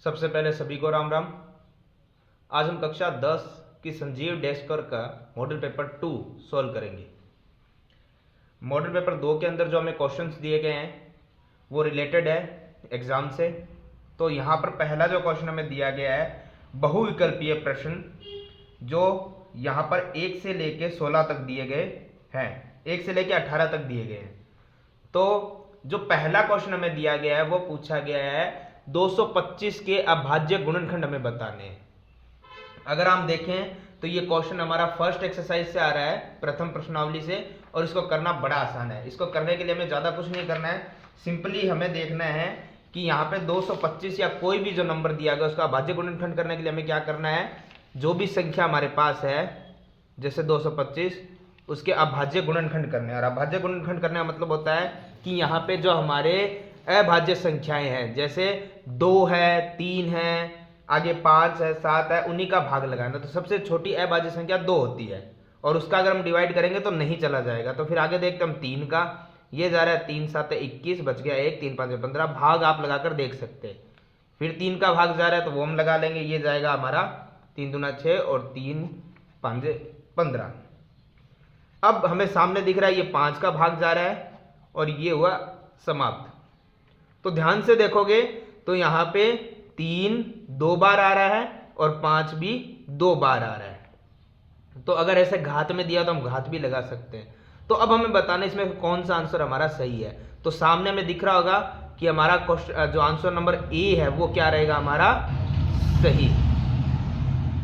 सबसे पहले सभी को राम राम। आज हम कक्षा 10 की संजीव डेस्कर का मॉडल पेपर 2 सॉल्व करेंगे। मॉडल पेपर 2 के अंदर जो हमें क्वेश्चंस दिए गए हैं वो रिलेटेड है एग्जाम से। तो यहाँ पर पहला जो क्वेश्चन हमें दिया गया है बहुविकल्पीय प्रश्न, जो यहाँ पर 1 से लेके 16 तक दिए गए हैं, 1 से लेके 18 तक दिए गए हैं। तो जो पहला क्वेश्चन हमें दिया गया है वो पूछा गया है 225 के अभाज्य गुणनखंड हमें बताने हैं। अगर हम देखें तो ये क्वेश्चन हमारा फर्स्ट एक्सरसाइज से आ रहा है, प्रथम प्रश्नावली से, और इसको करना बड़ा आसान है। इसको करने के लिए हमें ज़्यादा कुछ नहीं करना है, सिंपली हमें देखना है कि यहाँ पे 225 या कोई भी जो नंबर दिया गया उसका अभाज्य गुणनखंड करने के लिए हमें क्या करना है, जो भी संख्या हमारे पास है जैसे 225 उसके अभाज्य गुणनखंड करने हैं। और अभाज्य गुणनखंड करने का मतलब होता है कि यहाँ पे जो हमारे अभाज्य संख्याएं हैं जैसे 2 है, 3 है, आगे 5 है, 7 है, उन्हीं का भाग लगाना। तो सबसे छोटी अभाज्य संख्या 2 होती है और उसका अगर हम डिवाइड करेंगे तो नहीं चला जाएगा। तो फिर आगे देखते हम 3 का, ये जा रहा है 3 7 21, बच गया 1, 3 5 15, भाग आप लगाकर देख सकते हैं। फिर 3 का भाग जा रहा है तो वो हम लगा लेंगे, ये जाएगा हमारा 3 दूना 6 और 3 5 15। अब हमें सामने दिख रहा है ये 5 का भाग जा रहा है और ये हुआ समाप्त। तो ध्यान से देखोगे तो यहाँ पे 3 2 बार आ रहा है और 5 भी 2 बार आ रहा है। तो अगर ऐसे घात में दिया तो हम घात भी लगा सकते हैं। तो अब हमें बताना इसमें कौन सा आंसर हमारा सही है। तो सामने में दिख रहा होगा कि हमारा जो आंसर नंबर ए है वो क्या रहेगा हमारा सही।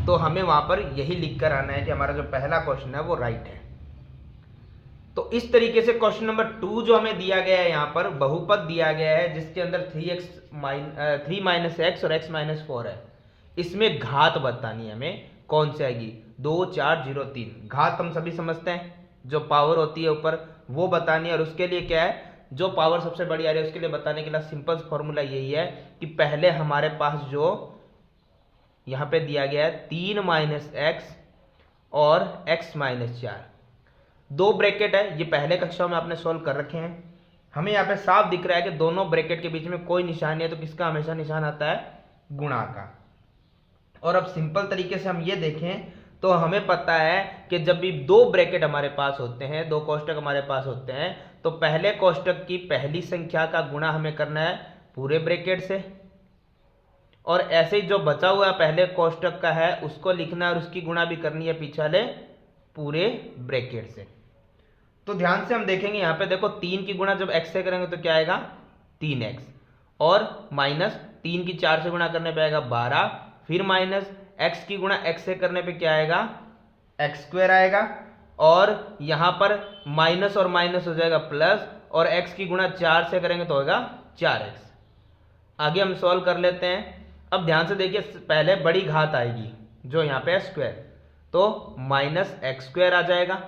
तो हमें वहां पर यही लिख कर आना है कि हमारा जो पहला क्वेश्चन है वो राइट है। तो इस तरीके से क्वेश्चन नंबर 2 जो हमें दिया गया है, यहाँ पर बहुपद दिया गया है जिसके अंदर 3 माइनस एक्स और x माइनस 4 है। इसमें घात बतानी है हमें, कौन सी आएगी, 2 4 0 3। घात हम सभी समझते हैं, जो पावर होती है ऊपर वो बतानी है। और उसके लिए क्या है, जो पावर सबसे बड़ी आ रही है उसके लिए बताने के लिए सिंपल फॉर्मूला यही है कि पहले हमारे पास जो यहाँ पे दिया गया है 3 माइनस एक्स और x माइनस 4, 2 ब्रैकेट है, ये पहले कक्षा में आपने सॉल्व कर रखे हैं। हमें यहाँ पे साफ दिख रहा है कि दोनों ब्रैकेट के बीच में कोई निशान नहीं है, तो किसका हमेशा निशान आता है, गुणा का। और अब सिंपल तरीके से हम ये देखें तो हमें पता है कि जब भी 2 ब्रैकेट हमारे पास होते हैं, 2 कोष्टक हमारे पास होते हैं, तो पहले कोष्टक की पहली संख्या का गुणा हमें करना है पूरे ब्रैकेट से, और ऐसे ही जो बचा हुआ पहले कोष्टक का है उसको लिखना है और उसकी गुणा भी करनी है पीछे पूरे ब्रैकेट से। तो ध्यान से हम देखेंगे यहाँ पे देखो 3 की गुणा जब x से करेंगे तो क्या आएगा 3x, और माइनस 3 की 4 से गुणा करने पे आएगा 12, फिर माइनस x की गुणा x से करने पे क्या आएगा x स्क्वायर आएगा, और यहाँ पर माइनस और माइनस हो जाएगा प्लस, और x की गुणा 4 से करेंगे तो होगा 4x। आगे हम सॉल्व कर लेते हैं। अब ध्यान से देखिए पहले बड़ी घात आएगी जो यहाँ पे स्क्वायर, तो माइनस एक्स स्क्वायर आ जाएगा।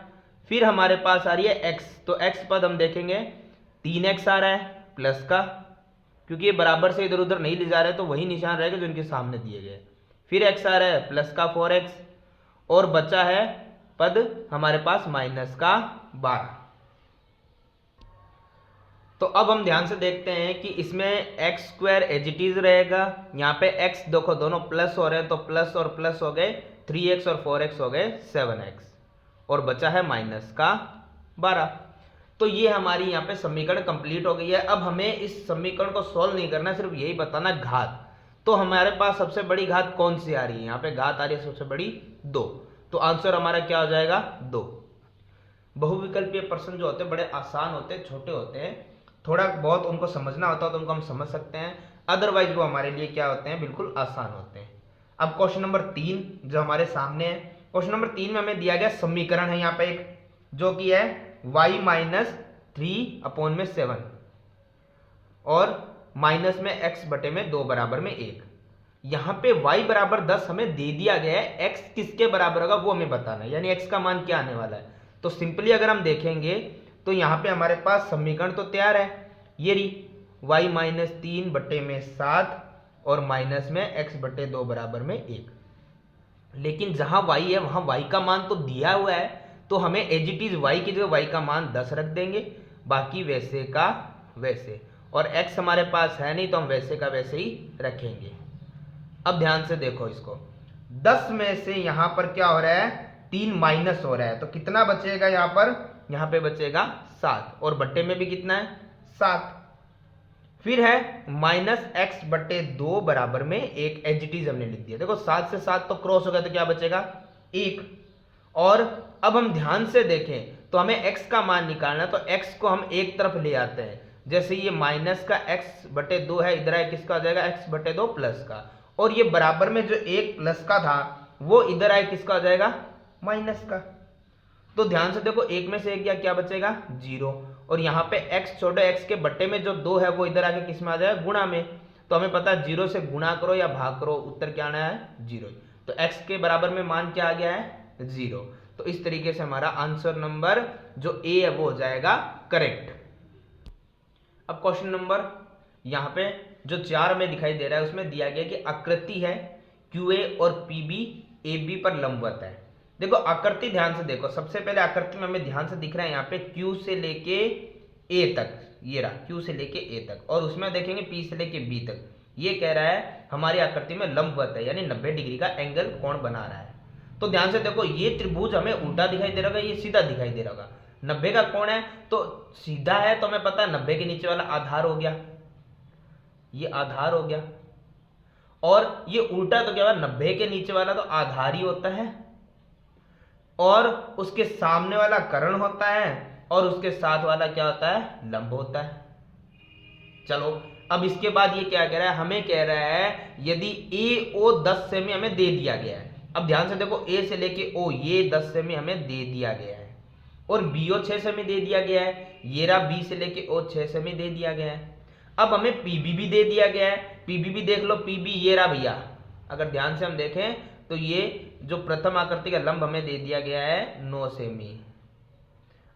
फिर हमारे पास आ रही है x, तो x पद हम देखेंगे 3x आ रहा है प्लस का, क्योंकि ये बराबर से इधर उधर नहीं ले जा रहे तो वही निशान रहेगा जो इनके सामने दिए गए। फिर x आ रहा है प्लस का 4x, और बचा है पद हमारे पास माइनस का 12। तो अब हम ध्यान से देखते हैं कि इसमें x square as it is रहेगा। यहाँ पे x देखो दोनों प्लस हो रहे हैं तो प्लस और प्लस हो गए 3x और 4x हो गए 7x, और बचा है माइनस का 12। तो ये हमारी यहाँ पे समीकरण कंप्लीट हो गई है। अब हमें इस समीकरण को सॉल्व नहीं करना, सिर्फ यही बताना घात। तो हमारे पास सबसे बड़ी घात कौन सी आ रही है, यहाँ पे घात आ रही है सबसे बड़ी 2। तो आंसर हमारा क्या हो जाएगा 2। बहुविकल्पीय प्रश्न जो होते हैं बड़े आसान होते हैं, छोटे होते हैं, थोड़ा बहुत उनको समझना होता है तो उनको हम समझ सकते हैं, अदरवाइज वो हमारे लिए क्या होते हैं, बिल्कुल आसान होते हैं। अब क्वेश्चन नंबर 3 जो हमारे सामने है, क्वेश्चन नंबर 3 में हमें दिया गया समीकरण है यहाँ पे एक, जो कि है y माइनस 3/7 और माइनस में x बटे में 2 बराबर में 1। यहाँ पे y बराबर 10 हमें दे दिया गया है, x किसके बराबर होगा वो हमें बताना है, यानी x का मान क्या आने वाला है। तो सिंपली अगर हम देखेंगे तो यहाँ पे हमारे पास समीकरण तो तैयार है, ये रही y माइनस 3/7 और माइनस में x बटे 2 बराबर में 1। लेकिन जहां y है वहां y का मान तो दिया हुआ है, तो हमें एज इट इज y की जगह y का मान 10 रख देंगे, बाकी वैसे का वैसे, और x हमारे पास है नहीं तो हम वैसे का वैसे ही रखेंगे। अब ध्यान से देखो इसको, 10 में से यहां पर क्या हो रहा है, 3 माइनस हो रहा है, तो कितना बचेगा यहाँ पर, यहाँ पे बचेगा 7, और बट्टे में भी कितना है 7। फिर है -x/2 बराबर में 1, एज इट इज हमने लिख दिया। देखो 7 से 7 तो क्रॉस हो गया, तो क्या बचेगा 1। और अब हम ध्यान से देखें तो हमें x का मान निकालना है, तो x को हम एक तरफ ले आते हैं। जैसे ये माइनस का x/2 है, इधर आए किसका हो जाएगा x/2 प्लस का, और ये बराबर में जो 1 प्लस का था वो इधर आए किसका हो जाएगा माइनस का। तो ध्यान से देखो, 1 में से 1 गया, क्या बचेगा 0, और यहाँ पे x छोटे x के बट्टे में जो 2 है वो इधर आके किस में आ जाएगा गुणा में। तो हमें पता है 0 से गुणा करो या भाग करो, उत्तर क्या आना है 0। तो x के बराबर में मान क्या आ गया है 0। तो इस तरीके से हमारा आंसर नंबर जो ए है वो हो जाएगा करेक्ट। अब क्वेश्चन नंबर यहाँ पे जो 4 में दिखाई दे रहा है उसमें दिया गया कि आकृति है QA और PB AB पर लंबवत है। देखो आकृति ध्यान से देखो, सबसे पहले आकृति में हमें ध्यान से दिख रहा है यहाँ पे Q से लेके A तक, ये रहा Q से लेके A तक, और उसमें देखेंगे P से लेके B तक। ये कह रहा है हमारी आकृति में लंबवत है, यानी 90 डिग्री का एंगल कोण बना रहा है। तो ध्यान से देखो, ये त्रिभुज हमें उल्टा दिखाई दे रहा होगा, ये सीधा दिखाई दे रहा होगा। 90 का कोण है तो सीधा है, तो हमें पता है 90 के नीचे वाला आधार हो गया, ये आधार हो गया, और ये उल्टा तो क्या हुआ 90 के नीचे वाला तो आधार ही होता है, और उसके सामने वाला कर्ण होता है, और उसके साथ वाला क्या होता है लंब होता है। चलो अब इसके बाद ये क्या कह रहा है, हमें कह रहा है यदि AO 10 सेमी हमें दे दिया गया है। अब ध्यान से देखो, A से लेके O ये 10 सेमी हमें दे दिया गया है, और BO 6 सेमी दे दिया गया है, ये रहा B से लेके O 6 सेमी दे दिया गया है। अब हमें PB भी दे दिया गया है, PB भी देख लो, PB ये रहा भैया। अगर ध्यान से हम देखें तो ये जो प्रथम आकृति का लंब हमें दे दिया गया है 9 सेमी।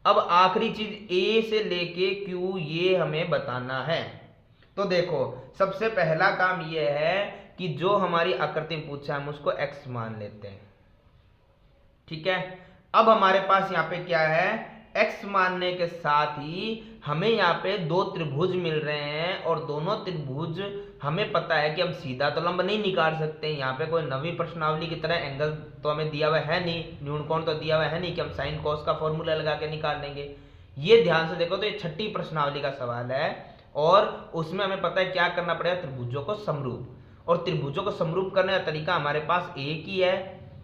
अब आखिरी चीज A से लेके Q ये हमें बताना है। तो देखो सबसे पहला काम ये है कि जो हमारी आकृति पूछा है हम उसको x मान लेते हैं, ठीक है। अब हमारे पास यहाँ पे क्या है, x मानने के साथ ही हमें यहाँ पे 2 त्रिभुज मिल रहे हैं, और दोनों त्रिभुज हमें पता है कि हम सीधा तो लंब नहीं निकाल सकते। यहाँ पे कोई नवी प्रश्नावली की तरह एंगल तो हमें दिया हुआ है नहीं, न्यूनकोण तो दिया हुआ है नहीं कि हम साइन कॉस का फॉर्मूला लगा के निकाल लेंगे। ये ध्यान से देखो, तो ये 6ठी प्रश्नावली का सवाल है, और उसमें हमें पता है क्या करना पड़ेगा, त्रिभुजों को समरूप। और त्रिभुजों को समरूप करने का तरीका हमारे पास एक ही है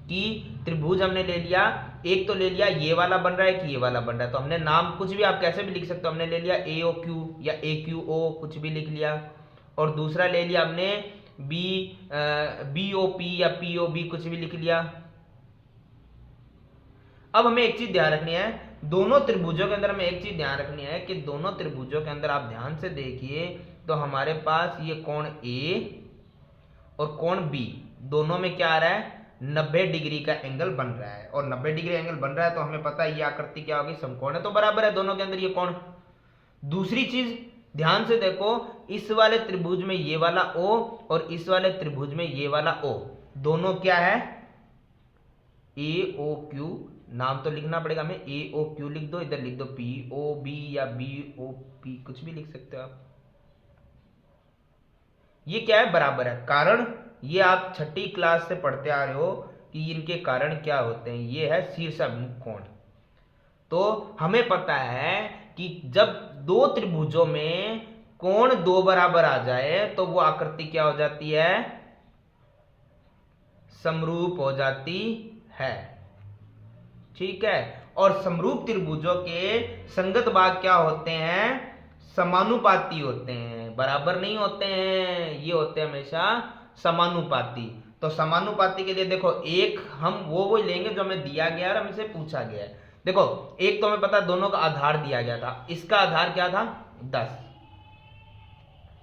कि त्रिभुज हमने ले लिया, एक तो ले लिया ये वाला बन रहा है कि ये वाला बन रहा है, तो हमने नाम कुछ भी आप कैसे भी लिख सकते हो, हमने ले लिया AOQ या AQO कुछ भी लिख लिया, और दूसरा ले लिया हमने BOP या POB कुछ भी लिख लिया। अब हमें एक चीज ध्यान रखनी है, दोनों त्रिभुजों के अंदर हमें एक चीज ध्यान रखनी है कि दोनों त्रिभुजों के अंदर आप ध्यान से देखिए तो हमारे पास ये कोण A और कोण B दोनों में क्या आ रहा है 90 डिग्री का एंगल बन रहा है, और 90 डिग्री एंगल बन रहा है तो हमें पता है ये आकृति क्या होगी समकोण है, तो बराबर है दोनों के अंदर ये कोण। दूसरी चीज ध्यान से देखो, इस वाले त्रिभुज में ये वाला O और इस वाले त्रिभुज में ये वाला O दोनों क्या है AOQ, नाम तो लिखना पड़ेगा हमें, AOQ लिख दो, इधर लिख दो POB या BOP कुछ भी लिख सकते हो आप। ये क्या है बराबर है, कारण ये आप 6ठी क्लास से पढ़ते आ रहे हो कि इनके कारण क्या होते हैं, ये है शीर्षाभिमुख कोण। तो हमें पता है कि जब 2 त्रिभुजों में कोण 2 बराबर आ जाए तो वो आकृति क्या हो जाती है समरूप हो जाती है, ठीक है। और समरूप त्रिभुजों के संगत भाग क्या होते हैं समानुपाती होते हैं, बराबर नहीं होते हैं, ये होते हैं हमेशा समानुपाती। तो समानुपाती के लिए देखो एक हम वो लेंगे जो हमें दिया गया और हमसे पूछा गया है। देखो एक तो हमें पता दोनों का आधार दिया गया था, इसका आधार क्या था 10,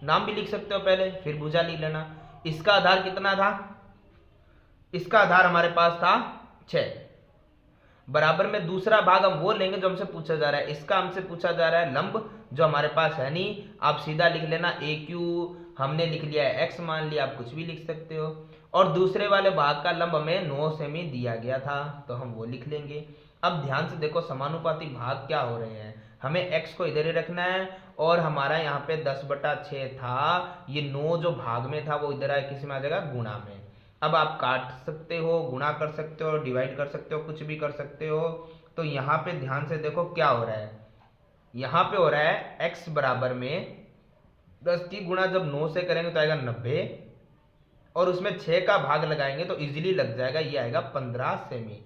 नाम भी लिख सकते हो पहले फिर भुजा लिख लेना। इसका आधार कितना था, इसका आधार हमारे पास था 6, बराबर में दूसरा भाग हम वो लेंगे जो हमसे पूछा जा रहा है, इसका हमसे पूछा जा रहा है लंब जो हमारे पास है नहीं, आप सीधा लिख लेना AQ हमने लिख लिया है x मान लिया, आप कुछ भी लिख सकते हो। और दूसरे वाले भाग का लंब हमें 9 सेमी दिया गया था तो हम वो लिख लेंगे। अब ध्यान से देखो समानुपाती भाग क्या हो रहे हैं, हमें x को इधर ही रखना है और हमारा यहाँ पे 10/6 था, ये 9 जो भाग में था वो इधर आए किसी में आ जाएगा गुणा में। अब आप काट सकते हो, गुणा कर सकते हो, डिवाइड कर सकते हो, कुछ भी कर सकते हो। तो यहाँ पे ध्यान से देखो क्या हो रहा है, यहाँ पे हो रहा है x बराबर में 10 की गुणा जब 9 से करेंगे तो आएगा 90 और उसमें 6 का भाग लगाएंगे तो इजीली लग जाएगा, ये आएगा 15 सेमी।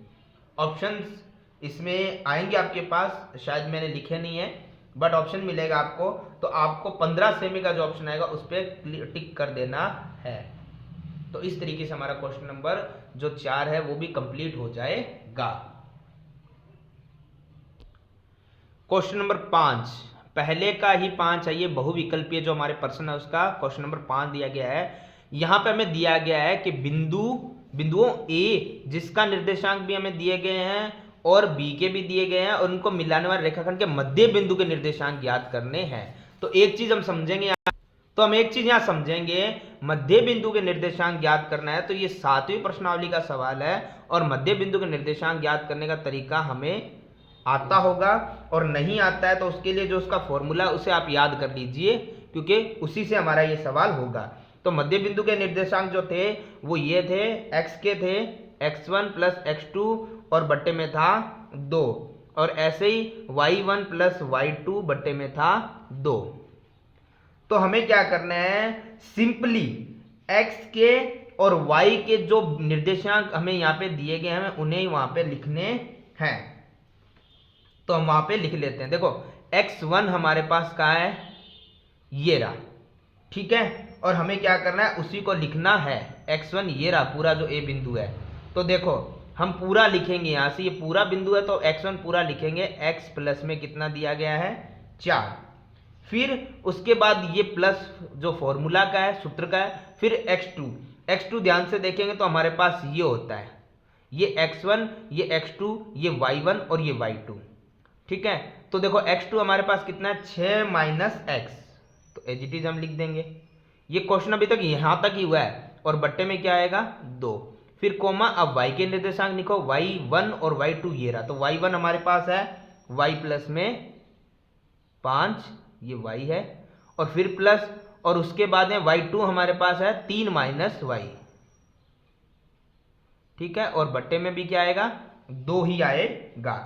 ऑप्शंस इसमें आएंगे आपके पास, शायद मैंने लिखे नहीं है बट ऑप्शन मिलेगा आपको, तो आपको 15 सेमी का जो ऑप्शन आएगा उस पर टिक कर देना है। तो इस तरीके से हमारा क्वेश्चन नंबर जो 4 है वो भी कंप्लीट हो जाएगा। क्वेश्चन नंबर 5, पहले का ही 5 है, ये बहुविकल्पीय जो हमारे प्रश्न है उसका क्वेश्चन नंबर 5 दिया गया है। यहां पे हमें दिया गया है कि बिंदुओं ए जिसका निर्देशांक भी हमें दिए गए हैं और बी के भी दिए गए हैं और उनको मिलाने वाले रेखाखंड के मध्य बिंदु के निर्देशांक ज्ञात करने हैं। तो एक चीज हम समझेंगे, यहां समझेंगे मध्य बिंदु के निर्देशांक ज्ञात करना है, तो ये 7वीं प्रश्नावली का सवाल है और मध्य बिंदु के निर्देशांक ज्ञात करने का तरीका हमें आता होगा और नहीं आता है तो उसके लिए जो उसका फॉर्मूला उसे आप याद कर लीजिए क्योंकि उसी से हमारा ये सवाल होगा। तो मध्य बिंदु के निर्देशांक जो थे वो ये थे, x के थे x1 प्लस x2 और बट्टे में था 2 और ऐसे ही y1 प्लस y2 बट्टे में था 2। तो हमें क्या करना है, सिंपली x के और y के जो निर्देशांक हमें यहाँ पे दिए गए हैं उन्हें ही वहां पे लिखने हैं। तो हम वहां पे लिख लेते हैं। देखो x1 हमारे पास कहाँ है, ये रहा, ठीक है, और हमें क्या करना है उसी को लिखना है। x1 ये रहा पूरा जो a बिंदु है। तो देखो हम पूरा लिखेंगे, यहां से ये पूरा बिंदु है तो x1 पूरा लिखेंगे, x प्लस में कितना दिया गया है 4, फिर उसके बाद ये प्लस जो फॉर्मूला का है सूत्र का है, फिर x2 ध्यान से देखेंगे तो हमारे पास ये होता है, ये x1 ये x2 ये y1 और ये y2, ठीक है। तो देखो x2 हमारे पास कितना है 6 माइनस x, तो एज इट इज हम लिख देंगे। ये क्वेश्चन अभी तक यहां तक ही हुआ है और बट्टे में क्या आएगा 2, फिर कोमा, अब y के निर्देशांक लिखो y1 और y2 ये रहा, तो y1 हमारे पास है y प्लस में 5 ये y है और फिर प्लस और उसके बाद में y2 हमारे पास है 3 माइनस y, ठीक है, और बट्टे में भी क्या आएगा 2 ही आएगा।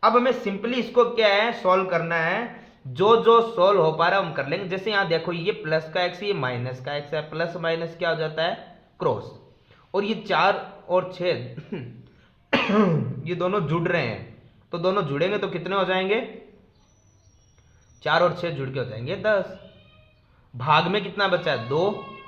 अब हमें सिंपली इसको क्या है सॉल्व करना है, जो जो सॉल्व हो पा रहा है हम कर लेंगे। जैसे यहां देखो ये प्लस का x ये माइनस का x है, प्लस माइनस क्या हो जाता है क्रॉस, और ये 4 और 6 ये दोनों जुड़ रहे हैं, तो दोनों जुड़ेंगे तो कितने हो जाएंगे 4 और 6 जुड़ के हो जाएंगे 10। भाग में कितना बचा है 2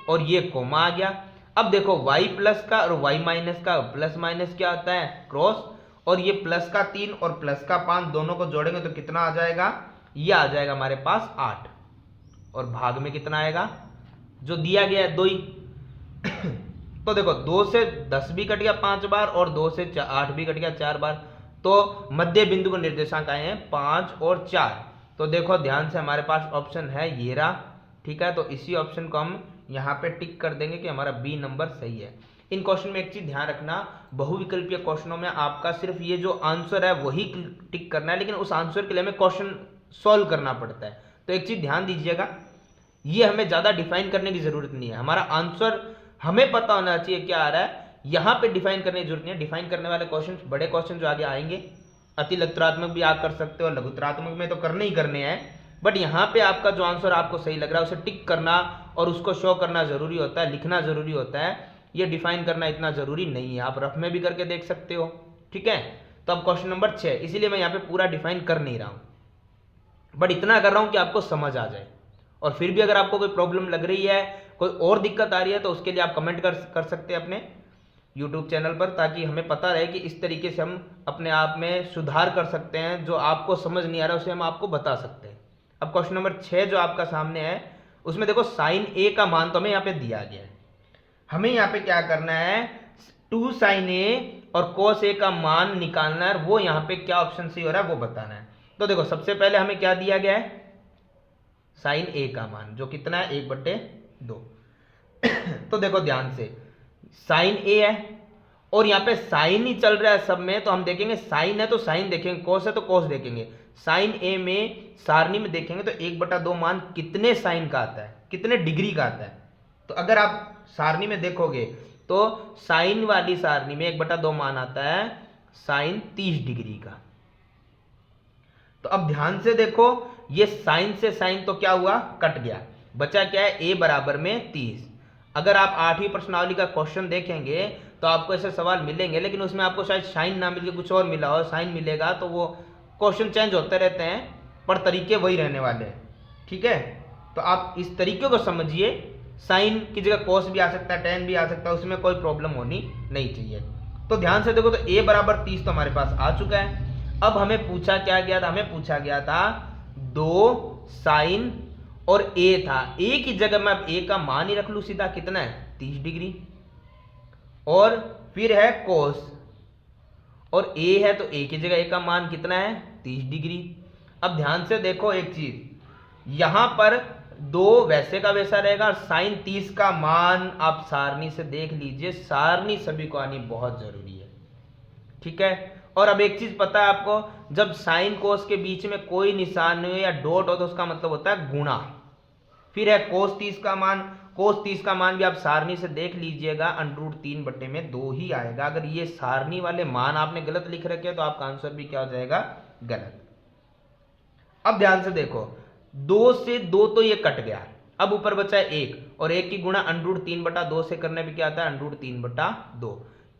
और ये कोमा आ गया। अब देखो y प्लस का और y माइनस का प्लस माइनस क्या होता है क्रॉस, और ये प्लस का 3 और प्लस का 5 दोनों को जोड़ेंगे तो कितना आ जाएगा, ये आ जाएगा हमारे पास 8 और भाग में कितना आएगा जो दिया गया है 2 ही। तो देखो 2 से 10 भी कट गया 5 बार और 2 से 8 भी कट गया 4 बार, तो मध्य बिंदु को निर्देशांक आए हैं 5 और 4। तो देखो ध्यान से हमारे पास ऑप्शन है ये रहा, ठीक है, तो इसी ऑप्शन को हम यहाँ पे टिक कर देंगे कि हमारा बी नंबर सही है। इन क्वेश्चन में एक चीज ध्यान रखना, बहुविकल्पीय क्वेश्चनों में आपका सिर्फ ये जो आंसर है वही टिक करना है, लेकिन उस आंसर के लिए हमें क्वेश्चन सॉल्व करना पड़ता है। तो एक चीज ध्यान दीजिएगा, ये हमें ज्यादा डिफाइन करने की जरूरत नहीं है, हमारा आंसर हमें पता होना चाहिए क्या आ रहा है, यहाँ पे डिफाइन करने की जरूरत नहीं है। डिफाइन करने वाले क्वेश्चन बड़े क्वेश्चन जो आगे आएंगे, अतिलक्षणात्मक भी आप कर सकते हो, लघुत्रात्मक में तो करने ही करने हैं, बट यहाँ पे आपका जो आंसर आपको सही लग रहा है उसे टिक करना और उसको शो करना जरूरी होता है, लिखना जरूरी होता है। ये डिफाइन करना इतना जरूरी नहीं है, आप रफ में भी करके देख सकते हो, ठीक है। तो अब क्वेश्चन नंबर 6, इसीलिए मैं यहाँ पे पूरा डिफाइन कर नहीं रहा हूँ, बट इतना कर रहा हूँ कि आपको समझ आ जाए। और फिर भी अगर आपको कोई प्रॉब्लम लग रही है, कोई और दिक्कत आ रही है, तो उसके लिए आप कमेंट कर सकते हैं अपने यूट्यूब चैनल पर, ताकि हमें पता रहे कि इस तरीके से हम अपने आप में सुधार कर सकते हैं, जो आपको समझ नहीं आ रहा उसे हम आपको बता सकते हैं। अब क्वेश्चन नंबर 6 जो आपका सामने है उसमें देखो साइन ए का मान तो हमें यहाँ पे दिया गया है, हमें यहाँ पे क्या करना है 2 साइन ए और कोस ए का मान निकालना है, वो यहाँ पे क्या ऑप्शन सही हो रहा है वो बताना है। तो देखो सबसे पहले हमें क्या दिया गया है साइन ए का मान जो कितना है 1/2। तो देखो ध्यान से साइन ए है और यहाँ पे साइन ही चल रहा है सब में, तो हम देखेंगे साइन है तो साइन देखेंगे, कोस है तो कोस देखेंगे। साइन ए में सारणी में देखेंगे तो 1/2 मान कितने साइन का आता है, कितने डिग्री का आता है। तो अगर आप सारणी में देखोगे तो साइन वाली सारणी में 1/2 मान आता है साइन 30 डिग्री का। तो अब ध्यान से देखो, ये साइन से साइन तो क्या हुआ, कट गया, बचा क्या है, ए बराबर में 30। अगर आप 8वीं प्रश्नावली का क्वेश्चन देखेंगे तो आपको ऐसे सवाल मिलेंगे, लेकिन उसमें आपको शायद साइन ना मिलके कुछ और मिला हो, साइन मिलेगा, तो वो क्वेश्चन चेंज होते रहते हैं पर तरीके वही रहने वाले हैं। ठीक है, तो आप इस तरीके को समझिए, साइन की जगह कोस भी आ सकता है, टेन भी आ सकता है, उसमें कोई प्रॉब्लम होनी नहीं चाहिए। तो ध्यान से देखो, तो ए बराबर 30 तो हमारे पास आ चुका है। अब हमें पूछा क्या गया था, हमें पूछा गया था 2 साइन और ए था, ए की जगह मैं अब ए का मान ही रख लू सीधा, कितना है 30 डिग्री, और फिर है कोस, और ए है तो ए की जगह ए का मान कितना है 30 डिग्री। अब ध्यान से देखो एक चीज, यहां पर 2 वैसे का वैसा रहेगा, और साइन 30 का मान आप सारणी से देख लीजिए, सारणी सभी को आनी बहुत जरूरी है। ठीक है, और अब एक चीज पता है आपको, जब साइन कोस के बीच में कोई निशान हो या डॉट हो तो उसका मतलब होता है गुणा। फिर है कोस 30 का मान, कोस 30 का मान भी आप सारणी से देख लीजिएगा, √3/2 ही आएगा। अगर ये सारणी वाले मान आपने गलत लिख रखे तो आपका आंसर भी क्या हो जाएगा, गलत। अब ध्यान से देखो, 2 से 2 तो ये कट गया, अब ऊपर बचा है 1, और 1 की गुणा √3/2 से करने पे क्या आता है, √3/2।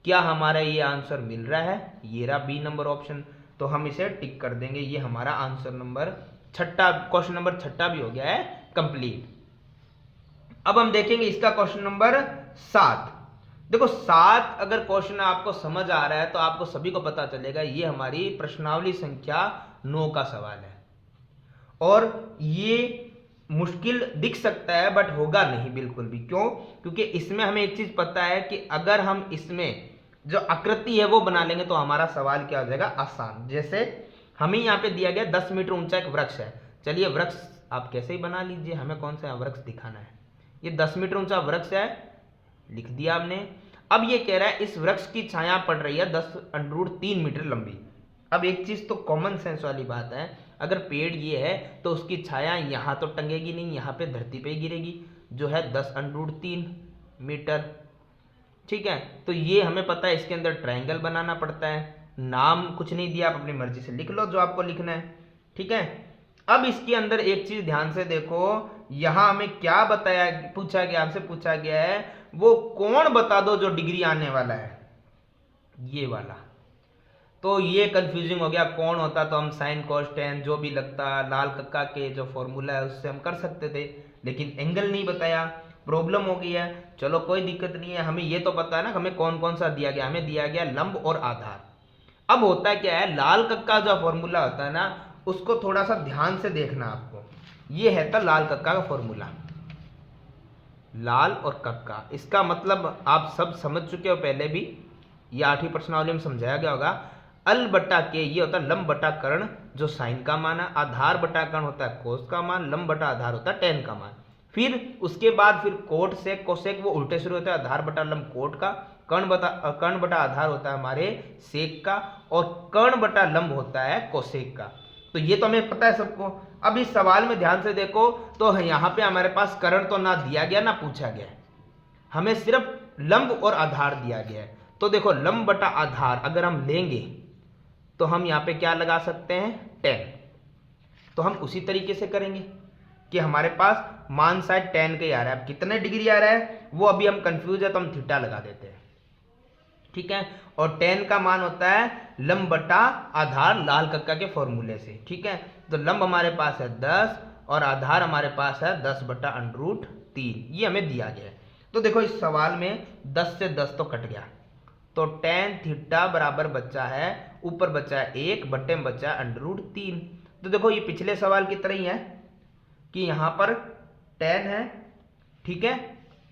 क्या हमारा ये आंसर मिल रहा है, ये रहा बी नंबर ऑप्शन, तो हम इसे टिक कर देंगे, ये हमारा आंसर नंबर छठा, क्वेश्चन नंबर 6 भी हो गया है कंप्लीट। अब हम देखेंगे इसका क्वेश्चन नंबर 7। देखो 7 अगर क्वेश्चन आपको समझ आ रहा है तो आपको सभी को पता चलेगा ये हमारी प्रश्नावली संख्या 9 का सवाल है, और ये मुश्किल दिख सकता है बट होगा नहीं बिल्कुल भी। क्यों? क्योंकि इसमें हमें एक चीज पता है कि अगर हम इसमें जो आकृति है वो बना लेंगे तो हमारा सवाल क्या हो जाएगा, आसान। जैसे हमें यहाँ पे दिया गया 10 मीटर ऊंचा एक वृक्ष है, चलिए वृक्ष आप कैसे ही बना लीजिए, हमें कौन सा वृक्ष दिखाना है, ये 10 मीटर ऊंचा वृक्ष है, लिख दिया आपने। अब ये कह रहा है इस वृक्ष की छाया पड़ रही है 10√3 मीटर लंबी। अब एक चीज तो कॉमन सेंस वाली बात है, अगर पेड़ ये है तो उसकी छाया यहाँ तो टंगेगी नहीं, यहाँ पे धरती पे ही गिरेगी, जो है 10√3 मीटर। ठीक है, तो ये हमें पता है, इसके अंदर ट्रायंगल बनाना पड़ता है, नाम कुछ नहीं दिया, आप अपनी मर्जी से लिख लो जो आपको लिखना है। ठीक है, अब इसके अंदर एक चीज ध्यान से देखो, यहां हमें क्या बताया, पूछा गया, हमसे पूछा गया है वो कोण बता दो जो डिग्री आने वाला है, ये वाला। तो ये कंफ्यूजिंग हो गया, कौन होता तो हम साइन कोस टेन जो भी लगता, लाल कक्का के जो फॉर्मूला है उससे हम कर सकते थे, लेकिन एंगल नहीं बताया, प्रॉब्लम हो गई है। चलो कोई दिक्कत नहीं है, हमें ये तो पता है ना हमें कौन कौन सा दिया गया, हमें दिया गया लंब और आधार। अब होता क्या है, लाल कक्का जो फॉर्मूला होता है ना, उसको थोड़ा सा ध्यान से देखना आपको, ये है था लाल कक्का का फॉर्मूला, लाल और कक्का, इसका मतलब आप सब समझ चुके हो पहले भी, ये 8वीं प्रश्नावली में समझाया गया होगा। अल बटा के ये होता है लंब बटा कर्ण जो साइन का मान है, आधार बटा कर्ण होता है कोस का मान, लंब बटा आधार होता है टेन का मान। फिर उसके बाद फिर कोट सेक कोसेक वो उल्टे शुरू होता है, आधार बटा लंब कोट का, कर्ण बटा आधार होता है हमारे सेक का, और कर्ण बटा लंब होता है कोसेक का। तो ये तो हमें पता है सबको। अब इस सवाल में ध्यान से देखो तो यहाँ पे हमारे पास कर्ण तो ना दिया गया ना पूछा गया, हमें सिर्फ लंब और आधार दिया गया है। तो देखो लंब बटा आधार अगर हम लेंगे तो हम यहाँ पे क्या लगा सकते हैं, टेन। तो हम उसी तरीके से करेंगे कि हमारे पास मान शायद टेन का ही आ रहा है, अब कितने डिग्री आ रहा है वो अभी हम कंफ्यूज है तो हम थीटा लगा देते हैं। ठीक है, और टेन का मान होता है लंब बटा आधार लाल कक्का के फॉर्मूले से। ठीक है, तो लंब हमारे पास है 10 और आधार हमारे पास है 10/√3, ये हमें दिया गया है। तो देखो इस सवाल में 10 से 10 तो कट गया, तो टेन थीटा बराबर बच्चा है, ऊपर बचा है 1 बट्टे में बचा है √3। तो देखो ये पिछले सवाल की तरह ही है कि यहाँ पर टेन है, ठीक है,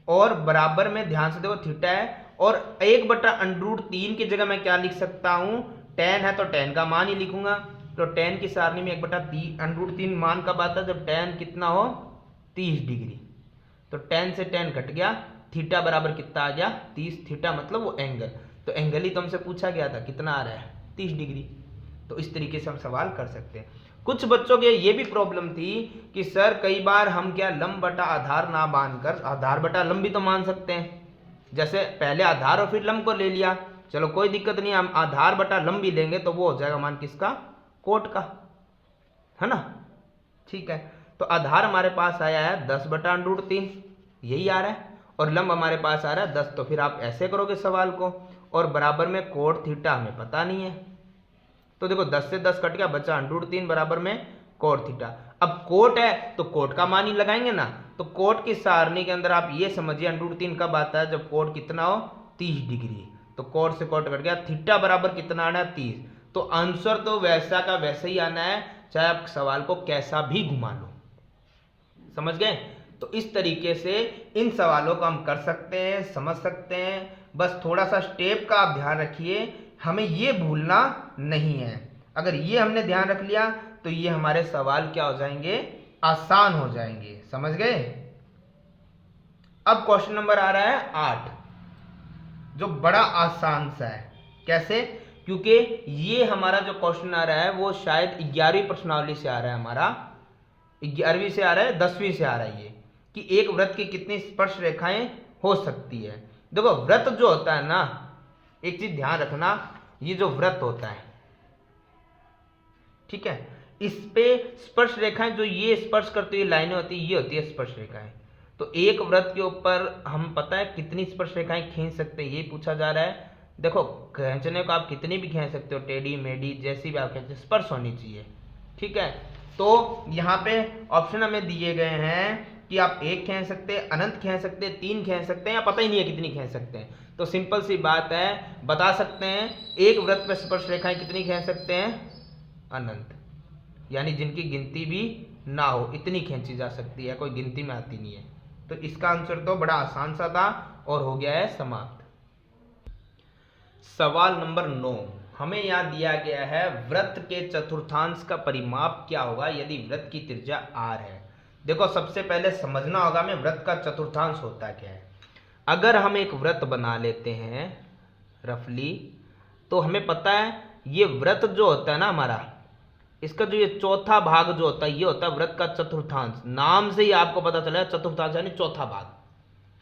और बराबर में ध्यान से देखो थीटा है, और 1/√3 की जगह मैं क्या लिख सकता हूँ, टेन है तो टेन का मान ही लिखूंगा। तो टेन की सारणी में 1/√3 मान कब आता है, जब टेन कितना हो 30 डिग्री। तो टेन से टेन घट गया, थीटा बराबर कितना आ गया 30, थीटा मतलब वो एंगल, तो एंगल ही तो हमसे पूछा गया था कितना आ रहा है 30 डिग्री। तो इस तरीके से हम सवाल कर सकते हैं। कुछ बच्चों के ये भी प्रॉब्लम थी कि सर कई बार हम क्या लंब बटा आधार ना मानकर आधार बटा लंब भी तो मान सकते हैं, जैसे पहले आधार और फिर लंब को ले लिया, चलो कोई दिक्कत नहीं, हम आधार बटा लंब भी लेंगे तो वो हो जाएगा मान किसका, कोट का, है ना। ठीक है, तो आधार हमारे पास आया है 10/√3, यही आ रहा है, और लंब हमारे पास आ रहा है 10, तो फिर आप ऐसे करोगे सवाल को, और बराबर में कोट थीटा हमें पता नहीं है, तो देखो 10 से 10 कट गया, बचा √3 बराबर में कोट थीटा। अब कोट है तो कोट का मान ही लगाएंगे ना, तो कोट की सारणी के अंदर आप ये समझिए √3 कब आता है, जब कोट कितना हो 30 डिग्री, तो कोट से कोट कट गया, थीटा बराबर कितना आना है 30, तो आंसर तो वैसा का वैसा ही आना है, चाहे आप सवाल को कैसा भी घुमा लो। समझ गए। तो इस तरीके से इन सवालों को हम कर सकते हैं, समझ सकते हैं, बस थोड़ा सा स्टेप का आप ध्यान रखिए, हमें ये भूलना नहीं है। अगर ये हमने ध्यान रख लिया तो ये हमारे सवाल क्या हो जाएंगे, आसान हो जाएंगे। समझ गए। अब क्वेश्चन नंबर आ रहा है 8, जो बड़ा आसान सा है। कैसे, क्योंकि ये हमारा जो क्वेश्चन आ रहा है वो शायद 11वीं प्रश्नावली से आ रहा है, हमारा 11वीं से आ रहा है, 10वीं से आ रहा है, ये कि एक वृत्त की कितनी स्पर्श रेखाएं हो सकती है। देखो वृत्त जो होता है ना, एक चीज ध्यान रखना, ये जो वृत्त होता है, ठीक है, इस पे स्पर्श रेखाएं जो ये स्पर्श करती हुई लाइनें होती है, ये होती है स्पर्श रेखाएं। तो एक वृत्त के ऊपर हम पता है कितनी स्पर्श रेखाएं खींच सकते हैं, ये पूछा जा रहा है। देखो खींचने को आप कितनी भी खींच सकते हो, टेढ़ी मेढ़ी जैसी भी आप खींचे, स्पर्श होनी चाहिए। ठीक है, तो यहाँ पे ऑप्शन हमें दिए गए हैं कि आप 1 खींच सकते हैं, अनंत खींच सकते हैं, 3 खींच सकते हैं, या पता ही नहीं है कितनी खींच सकते हैं। तो सिंपल सी बात है, बता सकते हैं एक वृत्त पे स्पर्श रेखाएं कितनी खींच सकते हैं, अनंत, यानी जिनकी गिनती भी ना हो इतनी खींची जा सकती है, कोई गिनती में आती नहीं है। तो इसका आंसर तो बड़ा आसान सा था और हो गया है समाप्त। सवाल नंबर 9, हमें यहाँ दिया गया है वृत्त के चतुर्थांश का परिमाप क्या होगा यदि वृत्त की त्रिज्या r है। देखो सबसे पहले समझना होगा हमें वृत्त का चतुर्थांश होता क्या है। अगर हम एक वृत्त बना लेते हैं रफली, तो हमें पता है ये वृत्त जो होता है ना हमारा, इसका जो ये चौथा भाग जो होता है, ये होता है वृत्त का चतुर्थांश। नाम से ही आपको पता चला चतुर्थांश यानी चौथा भाग।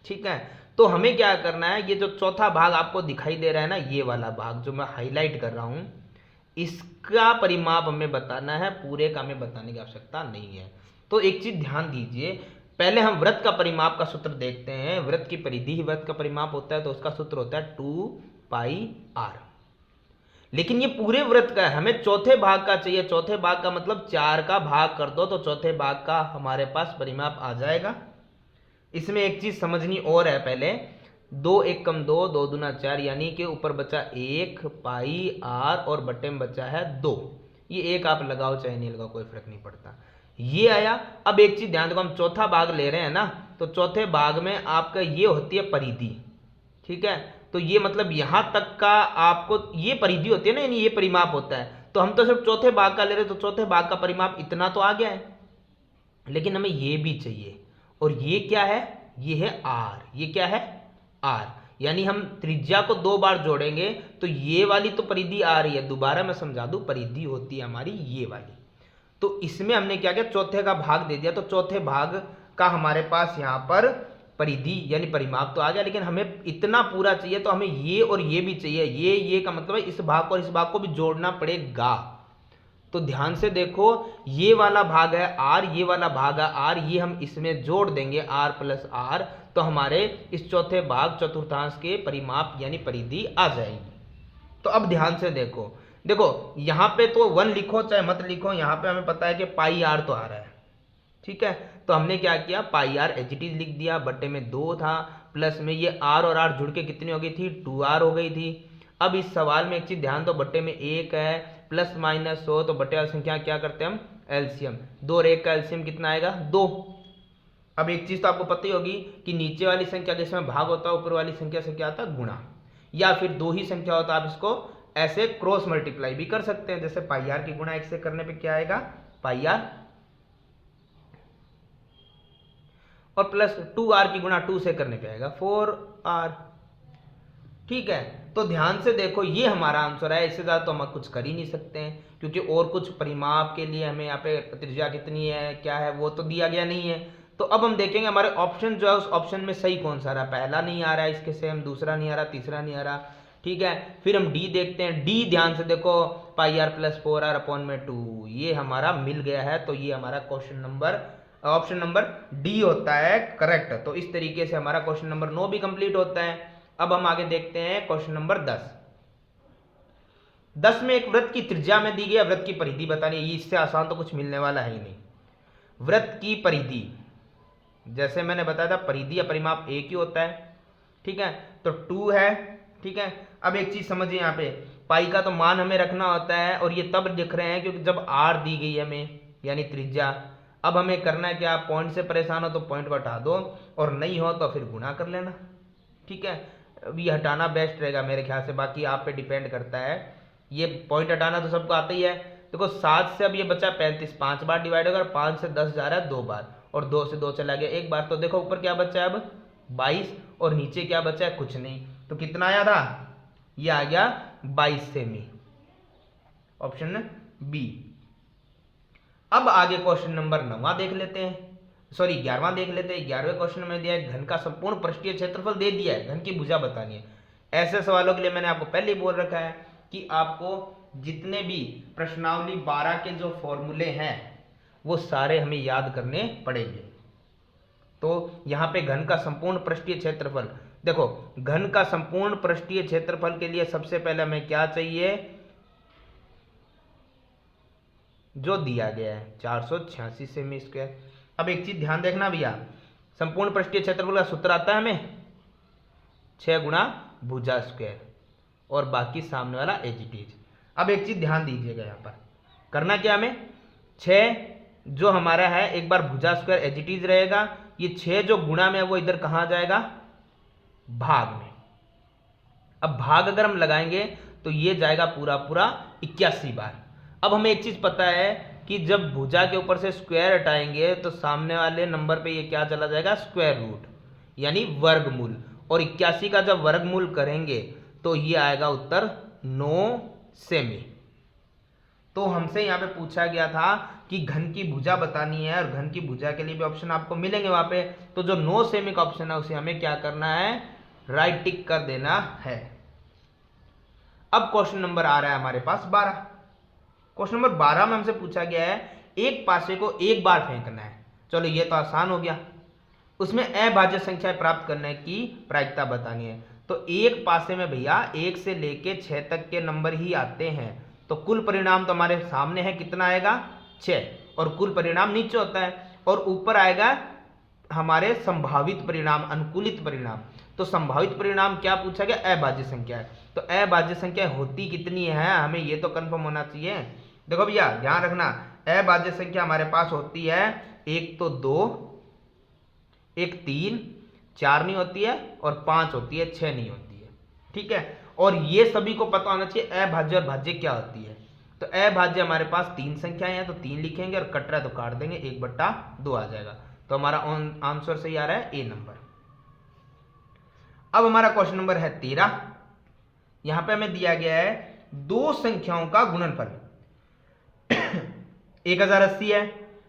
ठीक है, तो हमें क्या करना है, ये जो चौथा भाग आपको दिखाई दे रहा है ना, ये वाला भाग जो मैं हाईलाइट कर रहा हूं, इसका परिमाप हमें बताना है, पूरे का हमें बताने की आवश्यकता नहीं है। तो एक चीज ध्यान दीजिए, पहले हम वृत्त का परिमाप का सूत्र देखते हैं। वृत्त की परिधि ही वृत्त का परिमाप होता है, तो उसका सूत्र होता है 2πr। लेकिन ये पूरे वृत्त का है, हमें चौथे भाग का चाहिए। चौथे भाग का मतलब 4 का भाग कर दो तो चौथे भाग का हमारे पास परिमाप आ जाएगा। इसमें एक चीज समझनी और है, पहले 2 1 कम 2, 2 दूना 4, यानी कि ऊपर बचा 1πr और बटे में बचा है 2। ये एक आप लगाओ चाहे नहीं लगाओ कोई फर्क नहीं पड़ता, ये आया। अब एक चीज ध्यान दो, हम चौथा भाग ले रहे हैं ना, तो चौथे भाग में आपका ये होती है परिधि। ठीक है, तो ये मतलब यहां तक का आपको ये परिधि होती है ना, यानी ये परिमाप होता है। तो हम तो सिर्फ चौथे भाग का ले रहे हैं, तो चौथे भाग का परिमाप इतना तो आ गया है, लेकिन हमें ये भी चाहिए, और ये क्या है, ये है r। ये क्या है, r, यानी हम त्रिज्या को 2 बार जोड़ेंगे तो ये वाली तो परिधि आ रही है। दोबारा मैं समझा दूं, परिधि होती है हमारी ये वाली। तो इसमें हमने क्या किया, चौथे का भाग दे दिया, तो चौथे भाग का हमारे पास यहाँ पर परिधि यानी परिमाप तो आ गया, लेकिन हमें इतना पूरा चाहिए, तो हमें ये और ये भी चाहिए। ये का मतलब है इस भाग को और इस भाग को भी जोड़ना पड़ेगा। तो ध्यान से देखो, ये वाला भाग है r, ये वाला भाग है r, ये हम इसमें जोड़ देंगे r + r, तो हमारे इस चौथे भाग चतुर्थांश के परिमाप यानी परिधि आ जाएगी। तो अब ध्यान से देखो, देखो यहाँ पे तो 1 लिखो चाहे मत लिखो, यहाँ पे हमें पता है कि πr तो आ रहा है। ठीक है, तो हमने क्या किया, πr एज इट इज लिख दिया, बटे में 2 था, प्लस में ये r और r जुड़ के कितनी हो गई थी, 2r हो गई थी। अब इस सवाल में एक चीज ध्यान दो, बटे में 1 है, प्लस माइनस हो तो बटे वाली संख्या क्या करते हैं हम, एलसीएम। 2 और 1 का एलसीएम कितना आएगा, 2। अब एक चीज तो आपको पता ही होगी कि नीचे वाली संख्या के इसमें भाग होता है, ऊपर वाली संख्या से क्या होता है, गुणा, या फिर 2 ही संख्या होता है, आप इसको ऐसे क्रॉस मल्टीप्लाई भी कर सकते हैं। जैसे πr की गुणा 1 से करने पे क्या आएगा, πr, और प्लस 2r की गुणा 2 से करने पे आएगा 4r। ठीक है, तो ध्यान से देखो ये हमारा आंसर है, इससे ज़्यादा तो हम कुछ कर ही नहीं सकते हैं, क्योंकि और कुछ परिमाप के लिए हमें यहाँ पे त्रिज्या कितनी है क्या है वो तो दिया गया नहीं है। तो अब हम देखेंगे हमारे ऑप्शन जो है उस ऑप्शन में सही कौन सा रहा, पहला नहीं आ रहा है इसके सेम, दूसरा नहीं आ रहा, तीसरा नहीं आ रहा। ठीक है, फिर हम डी देखते हैं। डी ध्यान से देखो, पाई आर प्लस 4r अपॉन में 2, ये हमारा मिल गया है, तो ये हमारा ऑप्शन नंबर डी होता है करेक्ट। तो इस तरीके से हमारा क्वेश्चन नंबर 9 भी कंप्लीट होता है। अब हम आगे देखते हैं क्वेश्चन नंबर 10। 10 में एक वृत्त की त्रिज्या में दी गई है, वृत्त की परिधि बतानी है। इससे आसान तो कुछ मिलने वाला है ही नहीं। वृत्त की परिधि, जैसे मैंने बताया था परिधि या परिमाप एक ही होता है। ठीक है, तो 2 है। ठीक है, अब एक चीज समझिए, यहाँ पे पाई का तो मान हमें रखना होता है, और ये तब लिख रहे हैं क्योंकि जब आर दी गई है हमें, यानी त्रिज्या। अब हमें करना है कि आप पॉइंट से परेशान हो तो पॉइंट को हटा दो, और नहीं हो तो फिर गुणा कर लेना। ठीक है, अब ये हटाना बेस्ट रहेगा मेरे ख्याल से, बाकी आप पे डिपेंड करता है। ये पॉइंट हटाना तो सबको आता ही है। देखो 7 से अब ये बचा 35, 5 बार डिवाइड होगा, 5 से 10 जा रहा है 2 बार, और 2 से 2 चला गया 1 बार। तो देखो ऊपर क्या बचा है अब 22, और नीचे क्या बचा है कुछ नहीं। तो कितना आया था, ये आ गया 22 सेमी, ऑप्शन बी। अब आगे क्वेश्चन नंबर 9 देख लेते हैं, सॉरी 11वां देख लेते हैं। 11वें क्वेश्चन में दिया है घन का संपूर्ण पृष्ठीय क्षेत्रफल दे दिया है, घन की भुजा बतानी है। ऐसे सवालों के लिए मैंने आपको पहले ही बोल रखा है कि आपको जितने भी प्रश्नावली 12 के जो फॉर्मूले हैं वो सारे हमें याद करने पड़ेंगे। तो यहाँ पे घन का संपूर्ण पृष्ठीय क्षेत्रफल, देखो घन का संपूर्ण पृष्ठीय क्षेत्रफल के लिए सबसे पहले हमें क्या चाहिए, जो दिया गया है 486 सेमी स्क्वायर। अब एक चीज ध्यान देखना भैया, संपूर्ण पृष्ठीय क्षेत्रफल का सूत्र आता है हमें 6 गुणा भुजा स्क्वायर, और बाकी सामने वाला एज इट इज। अब एक चीज ध्यान दीजिएगा, यहाँ पर करना क्या हमें, 6 जो हमारा है एक बार भुजा स्क्वायर एज इट इज रहेगा, ये 6 जो गुणा में है वो इधर कहाँ जाएगा, भाग में। अब भाग अगर हम लगाएंगे तो ये जाएगा पूरा पूरा 81 बार। अब हमें एक चीज पता है कि जब भुजा के ऊपर से स्क्वायर हटाएंगे तो सामने वाले नंबर पे ये क्या चला जाएगा, स्क्वायर रूट, यानी वर्गमूल। और 81 का जब वर्गमूल करेंगे तो ये आएगा उत्तर 9 सेमी। तो हमसे यहाँ पे पूछा गया था कि घन की भुजा बतानी है, और घन की भुजा के लिए भी ऑप्शन आपको मिलेंगे वहां पे। तो जो 9 सेमी का ऑप्शन है उसे हमें क्या करना है, राइट टिक कर देना है। अब क्वेश्चन नंबर आ रहा है हमारे पास 12। क्वेश्चन नंबर 12 में हमसे पूछा गया है एक पासे को एक बार फेंकना है। चलो ये तो आसान हो गया। उसमें अभाज्य संख्या प्राप्त करने की प्रायिकता बतानी है। तो एक पासे में भैया 1 से लेके 6 तक के नंबर ही आते हैं, तो कुल परिणाम तो हमारे सामने है, कितना आएगा 6, और कुल परिणाम नीचे होता है, और ऊपर आएगा हमारे संभावित परिणाम, अनुकूलित परिणाम। तो संभावित परिणाम क्या पूछा गया, अभाज्य संख्या है। तो अभाज्य संख्या होती कितनी है, हमें ये तो कंफर्म होना चाहिए। देखो भैया ध्यान रखना, अभाज्य संख्या हमारे पास होती है एक तो 2, एक 3, 4 नहीं होती है, और 5 होती है, 6 नहीं होती है। ठीक है, और ये सभी को पता होना चाहिए अभाज्य और भाज्य क्या होती है। तो अभाज्य हमारे पास 3 संख्याएं हैं, तो 3 लिखेंगे, और कट रहा है तो काट देंगे, 1/2 आ जाएगा। तो हमारा आंसर सही आ रहा है ए नंबर। अब हमारा क्वेश्चन नंबर है 13। यहां पे हमें दिया गया है दो संख्याओं का गुणनफल 1080 है,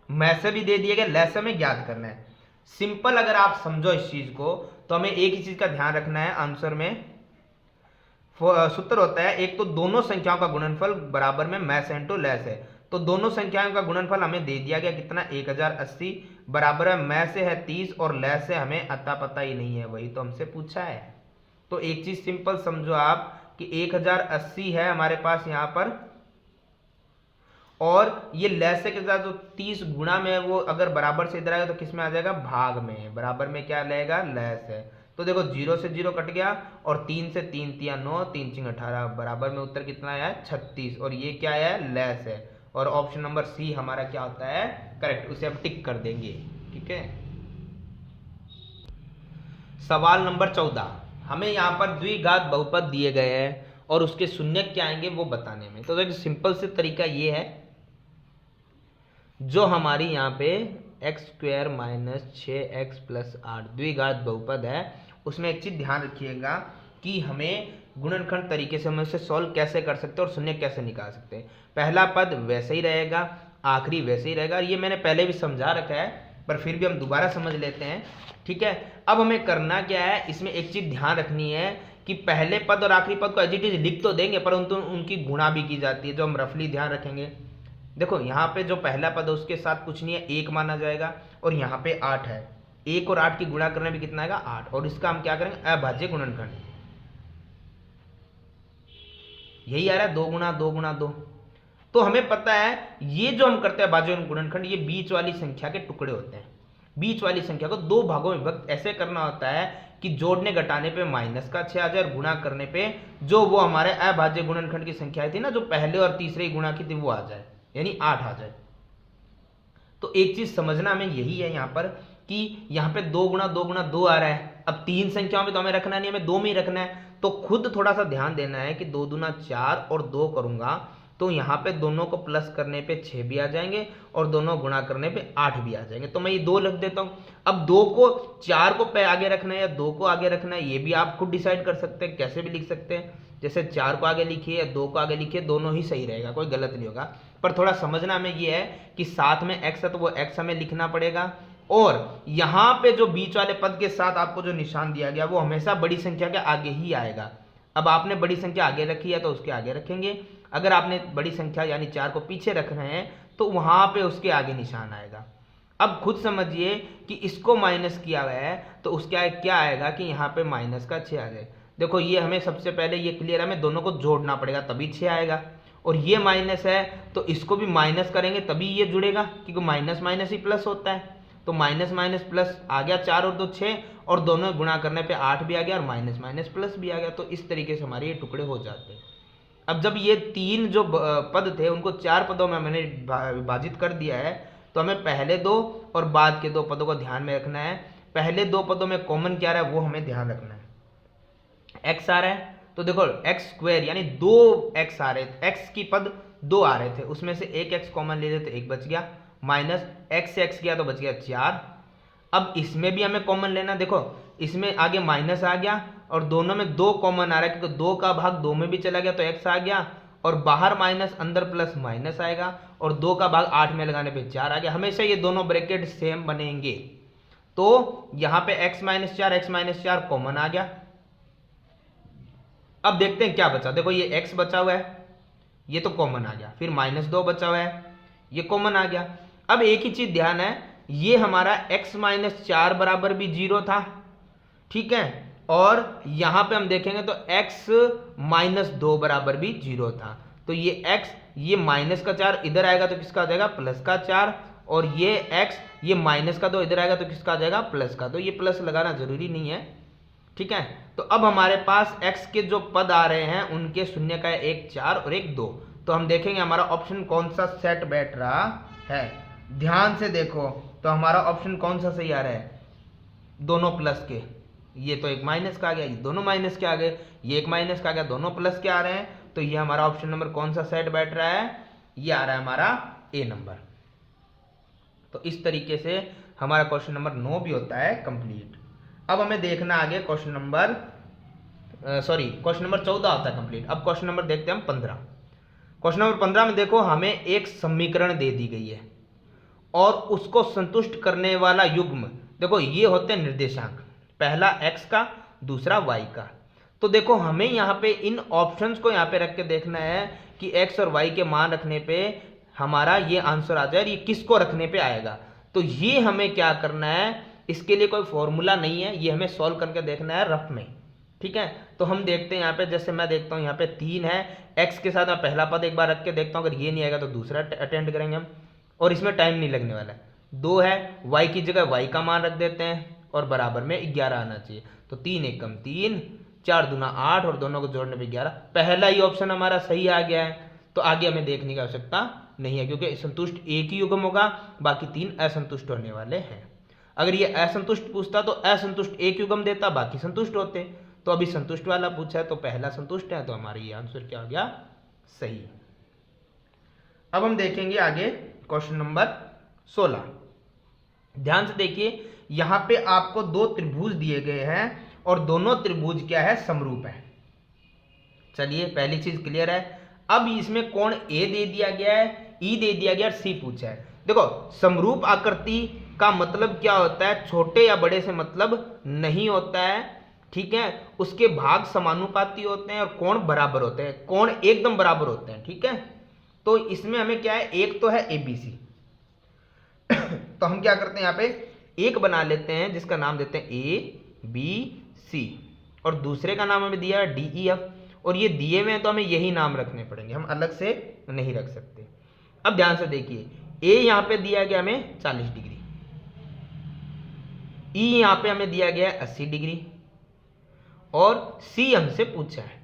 मैं से भी दे दिया गया, लैसे में ज्ञात करना है। सिंपल अगर आप समझो इस चीज को तो हमें एक ही चीज का ध्यान रखना है, आंसर में सूत्र होता है एक तो दोनों संख्याओं का गुणनफल बराबर में मैस इंटू लैस है। तो दोनों संख्याओं का गुणनफल हमें दे दिया गया कितना, 1080 बराबर है मैस से है 30, और लैस से हमें अता पता ही नहीं है, वही तो हमसे पूछा है। तो एक चीज सिंपल समझो आप कि 1080 है हमारे पास यहाँ पर, और ये लैसे के साथ जो 30 गुणा में है वो अगर बराबर से इधर आएगा तो किस में आ जाएगा, भाग में। बराबर में क्या लेगा, लैस है। तो देखो 0 से 0 कट गया, और 3 से 3 तिया 9, 3 चिंग 18, बराबर में उत्तर कितना आया है 36, और ये क्या है, लैस है। और ऑप्शन नंबर सी हमारा क्या होता है, करेक्ट, उसे हम टिक कर देंगे। ठीक है, सवाल नंबर 14, हमें यहाँ पर द्विघात बहुपद दिए गए हैं और उसके शून्य क्या आएंगे वो बताने में। तो देखो सिंपल से तरीका ये है, जो हमारी यहाँ पे x² - 6x + 8 द्विघात बहुपद है, उसमें एक चीज ध्यान रखिएगा कि हमें गुणनखंड तरीके से हम इसे सॉल्व कैसे कर सकते हैं और शून्य कैसे निकाल सकते हैं। पहला पद वैसे ही रहेगा, आखिरी वैसे ही रहेगा, ये मैंने पहले भी समझा रखा है पर फिर भी हम दोबारा समझ लेते हैं। ठीक है, अब हमें करना क्या है, इसमें एक चीज ध्यान रखनी है कि पहले पद और आखिरी पद को एज इट इज लिख तो देंगे परंतु उनकी गुणा भी की जाती है, जो हम रफली ध्यान रखेंगे। देखो यहाँ पे जो पहला पद है उसके साथ कुछ नहीं है, 1 माना जाएगा और यहाँ पे 8 है। 1 और 8 की गुणा करने में कितना आएगा, 8, और इसका हम क्या करेंगे, अभाज्य गुणनखंड। यही आ रहा है 2 गुणा 2 गुणा 2। तो हमें पता है ये जो हम करते हैं अभाज्य गुणनखंड, ये बीच वाली संख्या के टुकड़े होते हैं। बीच वाली संख्या को 2 भागों में विभक्त ऐसे करना होता है कि जोड़ने घटाने पे माइनस का 6 आ जाए और गुणा करने पे जो वो हमारे अभाज्य गुणनखंड की संख्या थी ना, जो पहले और तीसरे गुणा की थी, वो आ जाए, यानी 8 आ जाए। तो एक चीज समझना में यही है यहाँ पर कि यहाँ पे 2 गुणा 2 गुणा 2 आ रहा है। अब 3 संख्याओं में तो हमें रखना नहीं, हमें 2 में ही रखना है। तो खुद थोड़ा सा ध्यान देना है कि 2 दूना 4 और 2 करूंगा तो यहाँ पे दोनों को प्लस करने पे 6 भी आ जाएंगे और दोनों गुणा करने पे 8 भी आ जाएंगे। तो मैं ये 2 लिख देता हूँ। अब 2 को 4 को आगे रखना है या 2 को आगे रखना है, ये भी आप खुद डिसाइड कर सकते हैं, कैसे भी लिख सकते हैं। जैसे 4 को आगे लिखिए या 2 को आगे लिखिए, दोनों ही सही रहेगा, कोई गलत नहीं होगा। पर थोड़ा समझना में ये है कि साथ में x है तो वो x हमें लिखना पड़ेगा, और यहाँ पे जो बीच वाले पद के साथ आपको जो निशान दिया गया वो हमेशा बड़ी संख्या के आगे ही आएगा। अब आपने बड़ी संख्या आगे रखी है तो उसके आगे रखेंगे, अगर आपने बड़ी संख्या यानी 4 को पीछे रख रहे हैं तो वहां पे उसके आगे निशान आएगा। अब खुद समझिए कि इसको माइनस किया गया है तो उसके क्या आएगा कि यहाँ पे माइनस का 6 आ जाए। देखो ये हमें सबसे पहले ये क्लियर है, हमें दोनों को जोड़ना पड़ेगा तभी 6 आएगा, और ये माइनस है तो इसको भी माइनस करेंगे तभी ये जुड़ेगा, क्योंकि माइनस माइनस ही प्लस होता है। तो माइनस माइनस प्लस आ गया, 4 और 2 6, और दोनों गुणा करने पे 8 भी आ गया और माइनस माइनस प्लस भी आ गया। तो इस तरीके से हमारे ये टुकड़े हो जाते हैं। अब जब ये 3 जो पद थे उनको 4 पदों में मैंने विभाजित कर दिया है, तो हमें पहले 2 और बाद के 2 पदों को ध्यान में रखना है। पहले 2 पदों में कॉमन क्या रहा है वो हमें ध्यान रखना है। x आ रहा है तो देखो x स्क्वायर यानी 2x आ रहे थे, x की पद 2 आ रहे थे, उसमें से एक x कॉमन ले लेते, 1 बच गया, माइनस x से x गया तो बच गया 4। अब इसमें भी हमें कॉमन लेना, देखो इसमें आगे माइनस आ गया और दोनों में 2 कॉमन आ रहा है, क्योंकि 2 का भाग 2 में भी चला गया तो x आ गया, और बाहर माइनस अंदर प्लस माइनस आएगा, और 2 का भाग 8 में लगाने पे 4 आ गया। हमेशा ये दोनों ब्रैकेट सेम बनेंगे। तो यहां पे x माइनस 4 कॉमन आ गया। अब देखते हैं क्या बचा, देखो ये x बचा हुआ है, ये तो कॉमन आ गया, फिर -2 बचा हुआ है, ये कॉमन आ गया। अब एक ही चीज ध्यान है, ये हमारा x माइनस 4 बराबर भी 0 था, ठीक है, और यहां पे हम देखेंगे तो x माइनस 2 बराबर भी 0 था। तो ये x, ये माइनस का 4 इधर आएगा तो किसका आ जाएगा, प्लस का 4, और ये x, ये माइनस का 2 इधर आएगा तो किसका आ जाएगा, प्लस का। तो ये प्लस लगाना जरूरी नहीं है, ठीक है। तो अब हमारे पास x के जो पद आ रहे हैं उनके शून्य का 1 4 और 1 2। तो हम देखेंगे हमारा ऑप्शन कौन सा सेट बैठ रहा है। ध्यान से देखो तो हमारा ऑप्शन कौन सा सही आ रहा है, दोनों प्लस के। ये तो एक माइनस का आ गया, ये दोनों माइनस के आ गए, ये एक माइनस का आ गया, दोनों प्लस के आ रहे हैं। तो ये हमारा ऑप्शन नंबर कौन सा सेट बैठ रहा है, ये आ रहा है हमारा ए नंबर। तो इस तरीके से हमारा क्वेश्चन नंबर 9 भी होता है कंप्लीट। अब हमें देखना आगे क्वेश्चन नंबर क्वेश्चन नंबर 14 होता है कंप्लीट। अब क्वेश्चन नंबर देखते हैं हम 15। क्वेश्चन नंबर 15 में देखो हमें एक समीकरण दे दी गई है और उसको संतुष्ट करने वाला युग्म, देखो ये होते हैं निर्देशांक, पहला x का दूसरा y का। तो देखो हमें यहाँ पे इन ऑप्शंस को यहाँ पे रख के देखना है कि x और y के मान रखने पे हमारा ये आंसर आ जाए, ये किसको रखने पे आएगा। तो ये हमें क्या करना है, इसके लिए कोई फॉर्मूला नहीं है, ये हमें सॉल्व करके देखना है रफ में, ठीक है। तो हम देखते हैं यहाँ पे, जैसे मैं देखता हूँ यहाँ पे 3 है, x के साथ मैं पहला पद एक बार रख के देखता हूँ, अगर ये नहीं आएगा तो दूसरा अटेंड करेंगे हम, और इसमें टाइम नहीं लगने वाला है। 2 है, y की जगह y का मान रख देते हैं और बराबर में 11 आना चाहिए। तो 3 1 कम 3, 4 दूना 8 और दोनों को जोड़ने पे 11। पहला ही ऑप्शन हमारा सही आ गया है, तो आगे हमें देखने की आवश्यकता नहीं है, क्योंकि संतुष्ट एक ही युग्म होगा, बाकी 3 असंतुष्ट होने वाले हैं। अगर ये असंतुष्ट पूछता तो असंतुष्ट एक युग्म देता, बाकी संतुष्ट होते। तो अभी संतुष्ट वाला पूछा है तो पहला संतुष्ट है, तो हमारा ये आंसर क्या हो गया, सही। अब हम देखेंगे आगे क्वेश्चन नंबर 16। ध्यान से देखिए, यहां पे आपको 2 त्रिभुज दिए गए हैं और दोनों त्रिभुज क्या है, समरूप है। चलिए पहली चीज क्लियर है। अब इसमें कोण ए दे दिया गया है, ई दे दिया गया, सी पूछा है। देखो समरूप आकृति का मतलब क्या होता है, छोटे या बड़े से मतलब नहीं होता है, ठीक है। उसके भाग समानुपाती होते हैं और कोण बराबर होते हैं, कोण एकदम बराबर होते हैं, ठीक है। तो इसमें हमें क्या है, एक तो है एबीसी तो हम क्या करते हैं, यहाँ पे एक बना लेते हैं जिसका नाम देते हैं ए बी सी, और दूसरे का नाम हमें दिया है डी ई एफ, और ये दिए हुए हैं तो हमें यही नाम रखने पड़ेंगे, हम अलग से नहीं रख सकते। अब ध्यान से देखिए, ए यहां पे दिया गया हमें 40 डिग्री, ई यहां पे हमें दिया गया है 80 डिग्री, और सी हमसे पूछा है।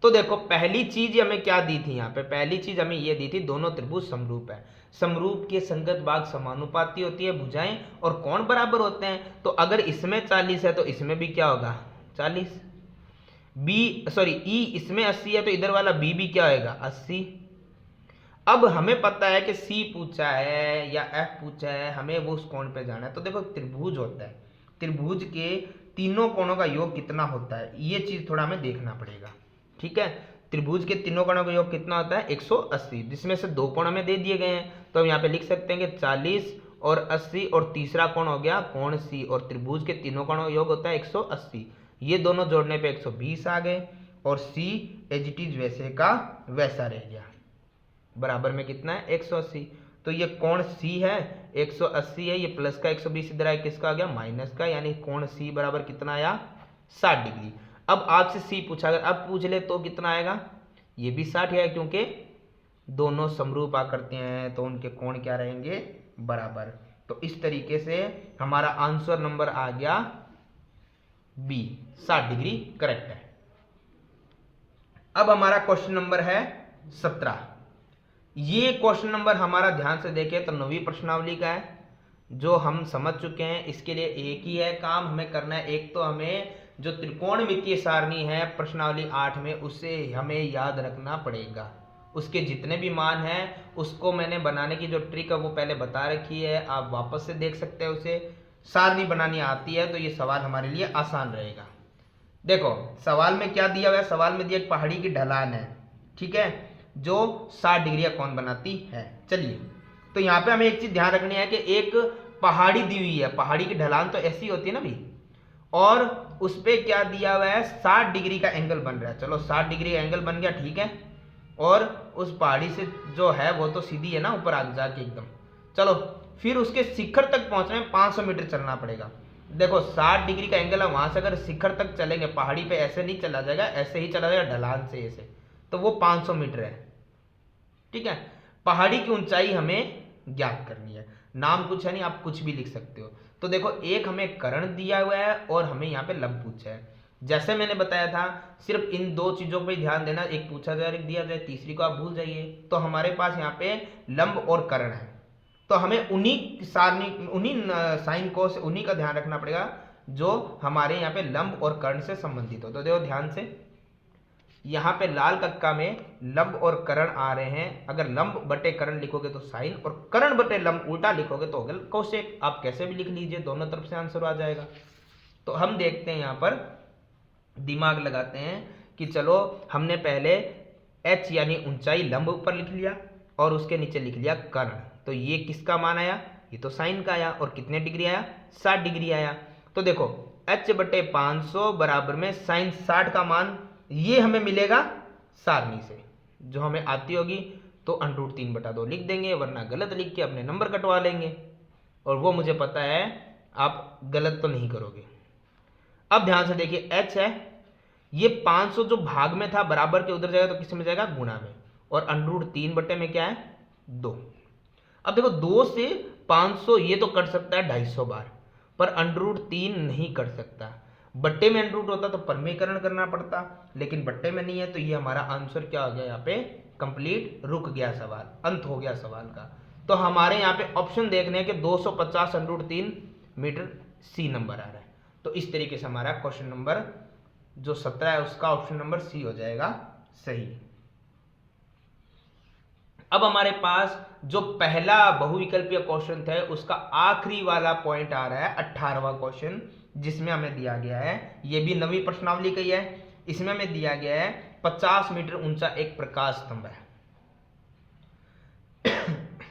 तो देखो पहली चीज हमें क्या दी थी, यहां पे पहली चीज हमें ये दी थी, दोनों त्रिभुज समरूप है। समरूप के संगत भाग समानुपाती होती है भुजाएं, और कोण बराबर होते हैं। तो अगर इसमें 40 है तो इसमें भी क्या होगा, 40। बी सॉरी ई इसमें 80 है तो इधर वाला बी भी क्या होगा, 80। अब हमें पता है कि सी पूछा है या एफ पूछा है, हमें वो उस कोण पे जाना है। तो देखो त्रिभुज होता है, त्रिभुज के तीनों कोणों का योग कितना होता है, ये चीज थोड़ा हमें देखना पड़ेगा, ठीक है। त्रिभुज के तीनों कोणों का योग कितना होता है, 180, जिसमें से दो कोण हमें दे दिए गए हैं। तो हम यहाँ पे लिख सकते हैं कि 40 और 80, और तीसरा कोण हो गया कोण सी, और त्रिभुज के तीनों कोणों का योग होता है 180। ये दोनों जोड़ने पे 120 आ गए, और सी एज इट इज वैसे का वैसा रह गया, बराबर में कितना है, 180। तो ये कोण सी है 180 है, ये प्लस का 120 इधर आया, किसका आ गया, माइनस का, यानी कोण सी बराबर कितना आया, 60 डिग्री। अब आपसे सी पूछा, अगर अब पूछ ले तो कितना आएगा, ये भी 60 है, क्योंकि दोनों समरूप आकृतियां हैं तो उनके कोण क्या रहेंगे, बराबर। तो इस तरीके से हमारा आंसर नंबर आ गया बी, 60 डिग्री करेक्ट है। अब हमारा क्वेश्चन नंबर है 17। ये क्वेश्चन नंबर हमारा ध्यान से देखें तो 9वीं प्रश्नावली का है, जो हम समझ चुके हैं। इसके लिए एक ही है काम हमें करना है, एक तो हमें जो त्रिकोणमितीय सारणी है प्रश्नावली 8 में, उसे हमें याद रखना पड़ेगा। उसके जितने भी मान हैं उसको मैंने बनाने की जो ट्रिक है वो पहले बता रखी है, आप वापस से देख सकते हैं उसे। सारणी बनानी आती है तो ये सवाल हमारे लिए आसान रहेगा। देखो सवाल में क्या दिया हुआ है, सवाल में दिया एक पहाड़ी की ढलान है, ठीक है, जो 60 डिग्री का कोण बनाती है। चलिए तो यहाँ पे हमें एक चीज ध्यान रखनी है कि एक पहाड़ी दी हुई है, पहाड़ी की ढलान तो ऐसी होती है ना भाई, और उस पे क्या दिया हुआ है, 60 डिग्री का एंगल बन रहा है। चलो 60 डिग्री का एंगल बन गया, ठीक है, और उस पहाड़ी से जो है वो तो सीधी है ना ऊपर आगे जाके एकदम। चलो फिर उसके शिखर तक पहुंचने में 500 मीटर चलना पड़ेगा। देखो 60 डिग्री का एंगल है, वहां से अगर शिखर तक चलेंगे, पहाड़ी पे ऐसे नहीं चला जाएगा, ऐसे ही चला जाएगा ढलान से ऐसे, तो वो 500 मीटर है, ठीक है। पहाड़ी की ऊंचाई हमें ज्ञात करनी है, नाम कुछ है नहीं, आप कुछ भी लिख सकते हो। तो देखो एक हमें कर्ण दिया हुआ है और हमें यहाँ पे लंब पूछा है। जैसे मैंने बताया था, सिर्फ इन दो चीजों पर ध्यान देना, एक पूछा जाए एक दिया जाए, तीसरी को आप भूल जाइए। तो हमारे पास यहाँ पे लंब और कर्ण है, तो हमें उन्हीं सारणी उन्हीं साइन को से उन्हीं का ध्यान रखना पड़ेगा जो हमारे यहाँ पे लंब और कर्ण से संबंधित हो। तो देखो ध्यान से, यहाँ पे लाल कक्का में लंब और कर्ण आ रहे हैं। अगर लंब बटे कर्ण लिखोगे तो साइन, और कर्ण बटे लंब उल्टा लिखोगे तो होगा कोसेक। आप कैसे भी लिख लीजिए, दोनों तरफ से आंसर आ जाएगा। तो हम देखते हैं, यहाँ पर दिमाग लगाते हैं कि चलो हमने पहले h यानी ऊंचाई लंब ऊपर लिख लिया और उसके नीचे लिख लिया कर्ण। तो ये किसका मान आया, ये तो साइन का आया, और कितने डिग्री आया, 60 डिग्री आया। तो देखो h बटे 500 बराबर में साइन 60 का मान, ये हमें मिलेगा सारणी से जो हमें आती होगी। तो √3/2 लिख देंगे, वरना गलत लिख के अपने नंबर कटवा लेंगे, और वो मुझे पता है आप गलत तो नहीं करोगे। अब ध्यान से देखिए, h है, ये 500 जो भाग में था बराबर के उधर जाएगा तो किस में जाएगा, गुणा में, और √3 बटे में क्या है, 2। अब देखो 2 से 500 ये तो कट सकता है 250 बार, पर √3 नहीं कट सकता। बट्टे में √ होता तो परमीकरण करना पड़ता, लेकिन बट्टे में नहीं है, तो ये हमारा आंसर क्या हो गया, यहाँ पे कंप्लीट, रुक गया सवाल, अंत हो गया सवाल का। तो हमारे यहाँ पे ऑप्शन देखने हैं कि 250 √3 मीटर, सी नंबर आ रहा है। तो इस तरीके से हमारा क्वेश्चन नंबर जो 17 है उसका ऑप्शन नंबर सी हो जाएगा सही। अब हमारे पास जो पहला बहुविकल्पीय क्वेश्चन था उसका आखिरी वाला पॉइंट आ रहा है, 18वां क्वेश्चन, जिसमें हमें दिया गया है, ये भी नवीं प्रश्नावली की है, इसमें हमें दिया गया है 50 मीटर ऊंचा एक प्रकाश स्तंभ है।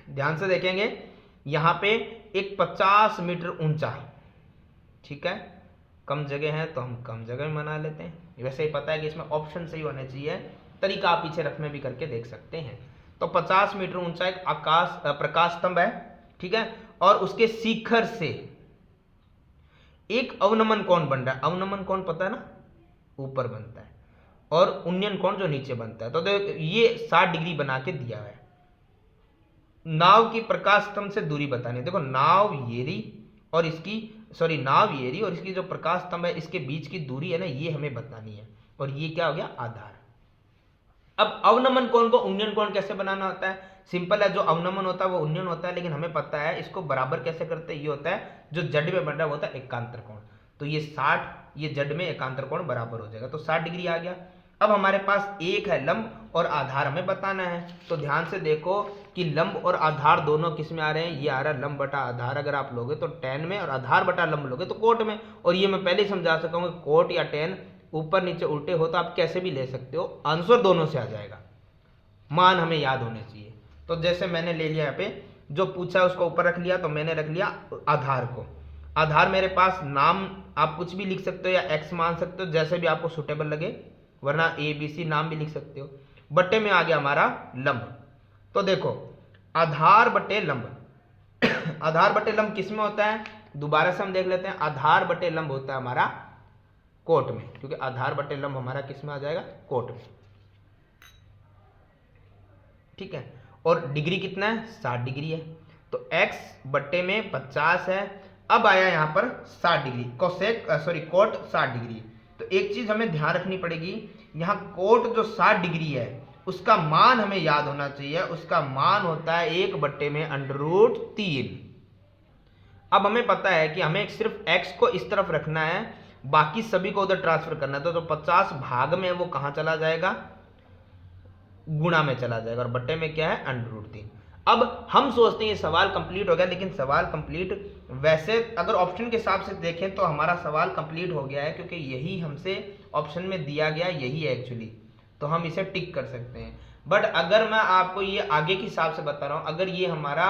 ध्यान से देखेंगे, यहां पे एक 50 मीटर ऊंचा, ठीक है, कम जगह है तो हम कम जगह में बना लेते हैं। वैसे ही पता है कि इसमें ऑप्शन सही होने चाहिए, तरीका आप पीछे रफ में भी करके देख सकते हैं। तो 50 मीटर ऊंचा एक प्रकाश स्तंभ है, ठीक है, और उसके शिखर से एक अवनमन कोण बन रहा है। अवनमन कोण पता है ना, ऊपर बनता है, और उन्नयन कोण जो नीचे बनता है। तो ये 60 डिग्री बना के दिया है। नाव की प्रकाश स्तंभ से दूरी बतानी है। देखो नाव येरी और इसकी जो प्रकाश स्तंभ है इसके बीच की दूरी है ना, ये हमें बतानी है, और ये क्या हो गया, आधार। अब अवनमन कोण को उन्नयन कोण कैसे बनाना होता है, सिंपल है, जो अवनमन होता है वो उन्नयन होता है, लेकिन हमें पता है इसको बराबर कैसे करते हैं। ये होता है जो जड में बन रहा है वो होता है एकांतर कोण। तो ये 60, ये जड में एकांतर कोण बराबर हो जाएगा, तो 60 डिग्री आ गया। अब हमारे पास एक है लंब और आधार हमें बताना है। तो ध्यान से देखो कि लंब और आधार दोनों किस में आ रहे हैं, ये आ रहा है लंब बटा आधार। अगर आप लोगे तो tan में, और आधार बटा लंब लोगे तो कोट में। और ये मैं पहले ही समझा सका हूं, कोट या tan ऊपर नीचे उल्टे हो तो आप कैसे भी ले सकते हो, आंसर दोनों से आ जाएगा, मान हमें याद होने चाहिए। तो जैसे मैंने ले लिया यहाँ पे, जो पूछा है उसको ऊपर रख लिया, तो मैंने रख लिया आधार को। आधार मेरे पास नाम आप कुछ भी लिख सकते हो या एक्स मान सकते हो, जैसे भी आपको सुटेबल लगे, वरना ABC नाम भी लिख सकते हो। बट्टे में आ गया हमारा लंब। तो देखो आधार बटे लंब आधार बटे लंब किस में होता है, दोबारा से हम देख लेते हैं। आधार बटे लंब होता है हमारा कोट में, क्योंकि आधार बटे लंब हमारा किस में आ जाएगा, कोट में, ठीक है। और डिग्री कितना है, 60 डिग्री है। तो x बट्टे में 50 है। अब आया यहां पर 60 डिग्री, कोट 60 डिग्री। तो एक चीज हमें ध्यान रखनी पड़ेगी, यहां कोट जो 60 डिग्री है उसका मान हमें याद होना चाहिए। उसका मान होता है 1 बट्टे में √3। अब हमें पता है कि हमें सिर्फ x को इस तरफ रखना है, बाकी सभी को उधर ट्रांसफर करना है। तो जो 50 भाग में है वो कहां चला जाएगा, गुणा में चला जाएगा, और बट्टे में क्या है, √3। अब हम सोचते हैं ये सवाल कंप्लीट हो गया, लेकिन सवाल कंप्लीट वैसे अगर ऑप्शन के हिसाब से देखें तो हमारा सवाल कंप्लीट हो गया है, क्योंकि यही हमसे ऑप्शन में दिया गया, यही है एक्चुअली। तो हम इसे टिक कर सकते हैं। बट अगर मैं आपको ये आगे के हिसाब से बता रहा हूं, अगर ये हमारा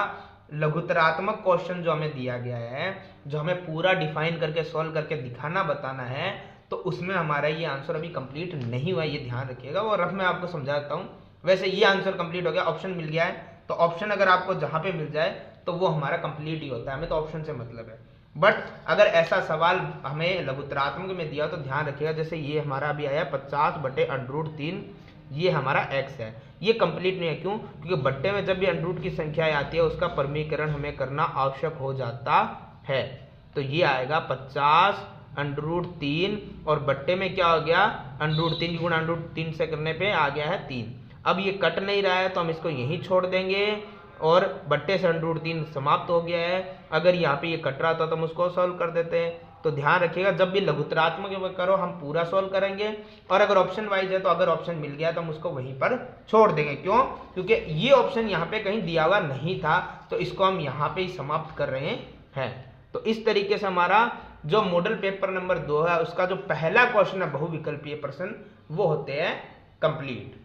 लघुतरात्मक क्वेश्चन जो हमें दिया गया है, जो हमें पूरा डिफाइन करके सॉल्व करके दिखाना बताना है, तो उसमें हमारा ये आंसर अभी कंप्लीट नहीं हुआ, ये ध्यान रखिएगा। वो रफ में आपको समझाता हूँ। वैसे ये आंसर कंप्लीट हो गया, ऑप्शन मिल गया है, तो ऑप्शन अगर आपको जहां पे मिल जाए तो वो हमारा कंप्लीट ही होता है, हमें तो ऑप्शन से मतलब है। बट अगर ऐसा सवाल हमें लघुतरात्मक में दिया तो ध्यान रखिएगा, जैसे ये हमारा अभी आया 50 बटे √3, ये हमारा x है, ये कंप्लीट नहीं है। क्यों, क्योंकि बट्टे में जब भी अंडरूट की संख्या आती है उसका परमीकरण हमें करना आवश्यक हो जाता है। तो ये आएगा 50 √3, और बट्टे में क्या हो गया, √3 गुणा √3 से करने पे आ गया है 3। अब ये कट नहीं रहा है तो हम इसको यहीं छोड़ देंगे, और बट्टे से √3 समाप्त हो गया है। अगर यहाँ पे ये कट रहा था तो हम उसको सॉल्व कर देते हैं। तो ध्यान रखिएगा, जब भी लघुतरात्मक करो हम पूरा सॉल्व करेंगे, और अगर ऑप्शन वाइज है तो अगर ऑप्शन मिल गया तो हम उसको वहीं पर छोड़ देंगे। क्यों, क्योंकि ये ऑप्शन यहाँ पे कहीं दिया हुआ नहीं था, तो इसको हम यहाँ पे ही समाप्त कर रहे हैं। तो इस तरीके से हमारा जो मॉडल पेपर नंबर 2 है उसका जो पहला क्वेश्चन है बहुविकल्पीय प्रश्न, वो होते हैं कंप्लीट।